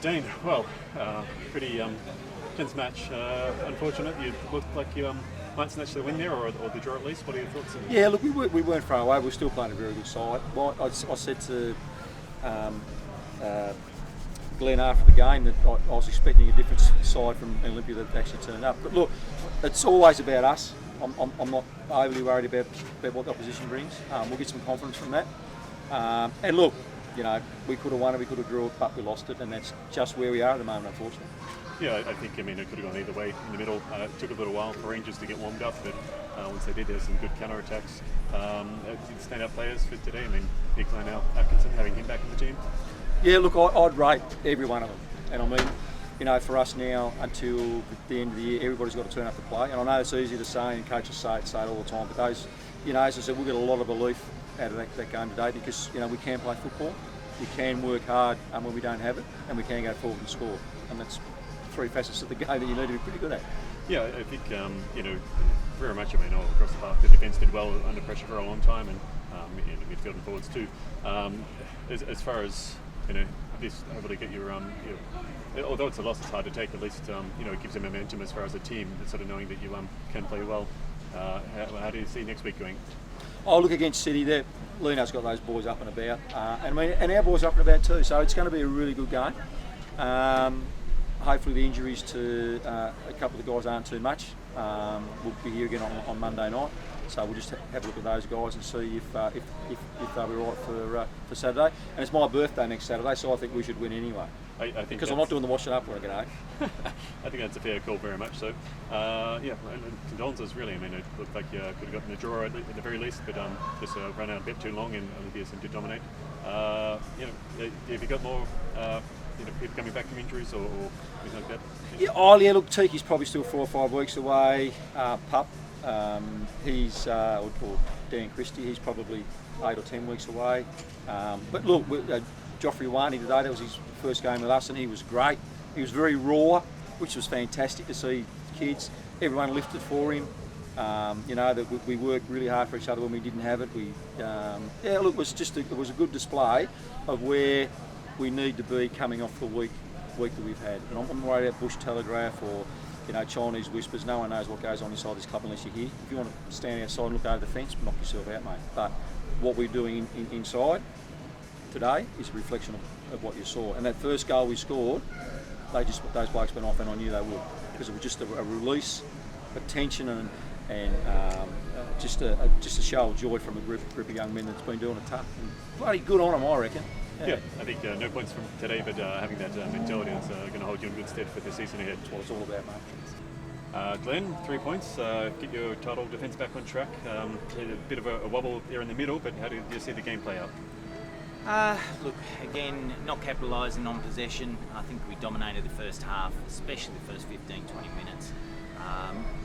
Dane, well, pretty tense match. Unfortunate. You looked like you might snatch the win there, or the draw at least. What are your thoughts? Yeah, look, we weren't far away. We were still playing a very good side. Well, I said to Glen after the game that I was expecting a different side from Olympia that actually turned up. But look, it's always about us. I'm not overly worried about what the opposition brings. We'll get some confidence from that. And look, you know, we could have won it, we could have drew it, but we lost it, and that's just where we are at the moment, unfortunately. Yeah, I think, it could have gone either way in the middle. It took a little while for Rangers to get warmed up, but once they did, there's some good counter-attacks. Stand-out players for today, Glen Atkinson, having him back in the team. Yeah, look, I'd rate every one of them. And for us now, until the end of the year, everybody's got to turn up to play. And I know it's easy to say, and coaches say it all the time, but those, as I said, we'll get a lot of belief out of that game today because, we can play football, we can work hard when we don't have it, and we can go forward and score. And that's three facets of the game that you need to be pretty good at. Yeah, I think, very much, across the park, the defence did well under pressure for a long time, and midfield and forwards too. As far as, this hopefully get your although it's a loss, it's hard to take. At least it gives you momentum as far as a team, sort of knowing that you can play well. How do you see next week going? Oh, look, against City, Lino's got those boys up and about, and our boys up and about too. So it's going to be a really good game. Hopefully the injuries to a couple of the guys aren't too much. We'll be here again on Monday night, so we'll just have a look at those guys and see if they'll be right for Saturday. And it's my birthday next Saturday, so I think we should win anyway. I think because I'm not doing the washing up when I get home. I think that's a fair call, very much so. And condolences, really. It looked like you could have gotten a draw at the very least, but just ran out a bit too long, and Olympia seemed to dominate. Have you got more people coming back from injuries or anything like that? Yeah, look, Tiki's probably still 4 or 5 weeks away. Pup, he's or Dan Christie, he's probably 8 or 10 weeks away. But look, Joffrey Wani today, that was his first game with us, and he was great. He was very raw, which was fantastic to see kids. Everyone lifted for him. That we worked really hard for each other when we didn't have it. It was a good display of where we need to be coming off the week that we've had. And I'm not worried about Bush Telegraph or Chinese whispers. No one knows what goes on inside this club unless you're here. If you want to stand outside and look over the fence, knock yourself out, mate. But what we're doing inside today is a reflection of what you saw. And that first goal we scored, those blokes went off, and I knew they would, because it was just a release of tension and just a show of joy from a group of young men that's been doing it tough. And bloody good on them, I reckon. Yeah, I think no points from today, but having that mentality is going to hold you in good stead for the season ahead. That's what it's all about, mate. Glen, 3 points, get your title defence back on track. A bit of a wobble there in the middle, but how do you see the game play out? Look, again, not capitalising on possession. I think we dominated the first half, especially the first 15-20 minutes.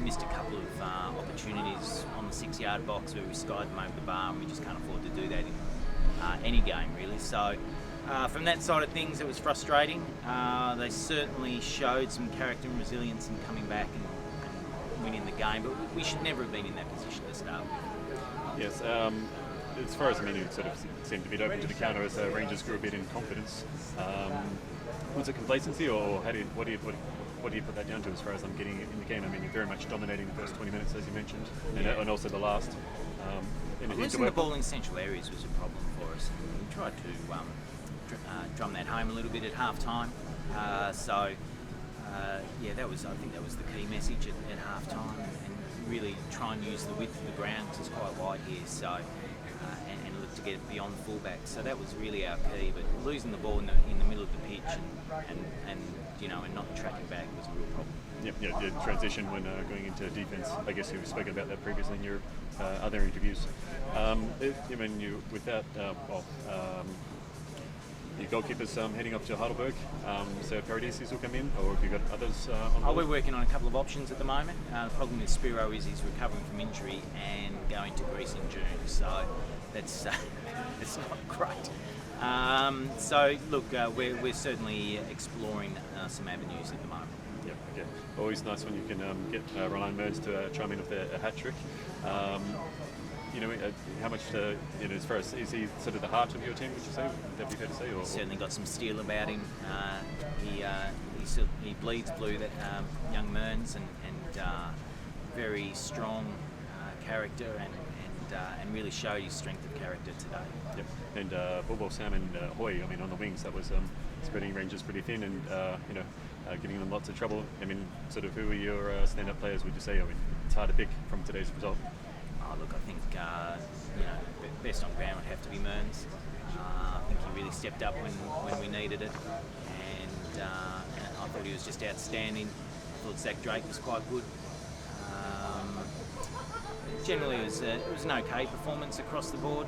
Missed a couple of opportunities on the 6-yard box where we skied them over the bar, and we just can't afford to do that in any game, really. So from that side of things, it was frustrating. They certainly showed some character and resilience in coming back and winning the game, but we should never have been in that position to start with. Yes. As far as it sort of seemed a bit open to the counter as Rangers grew a bit in confidence. Was it complacency, or what do you put that down to as far as I'm getting in the game? You're very much dominating the first 20 minutes, as you mentioned, and also the last. Losing the ball in central areas was a problem for us, and we tried to drum that home a little bit at half time. I think that was the key message at half time, and really try and use the width of the ground, because it's quite wide here. So. And look to get it beyond the fullback. So that was really our key. But losing the ball in the middle of the pitch and not tracking back was a real problem. Yep, the transition when going into defence. I guess you've spoken about that previously in your other interviews. Your goalkeeper's heading off to Heidelberg, so Paradisi's will come in, or have you got others on board? We're working on a couple of options at the moment. The problem with Spiro is he's recovering from injury and going to Greece in June, so that's it's not great. We're certainly exploring some avenues at the moment. Yeah, okay. Always nice when you can get Ryan Mearns to chime in with a hat trick. how much as far as is he sort of the heart of your team? Would you say? Would that be fair to say? Or Certainly got some steel about him. He bleeds blue, that young Mearns, and very strong character, and really showed his strength of character today. Yep. And Bobo, Sam, and Hoy. I mean, on the wings, that was spreading ranges pretty thin, and giving them lots of trouble. I mean, sort of who are your stand-up players? Would you say? I mean, it's hard to pick from today's result. Oh, look, I think best on ground would have to be Mearns. I think he really stepped up when we needed it, and I thought he was just outstanding. I thought Zach Drake was quite good. Generally, it was an okay performance across the board.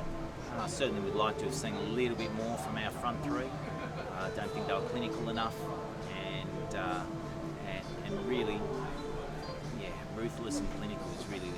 I certainly would like to have seen a little bit more from our front three. I don't think they were clinical enough, and really, ruthless and clinical is really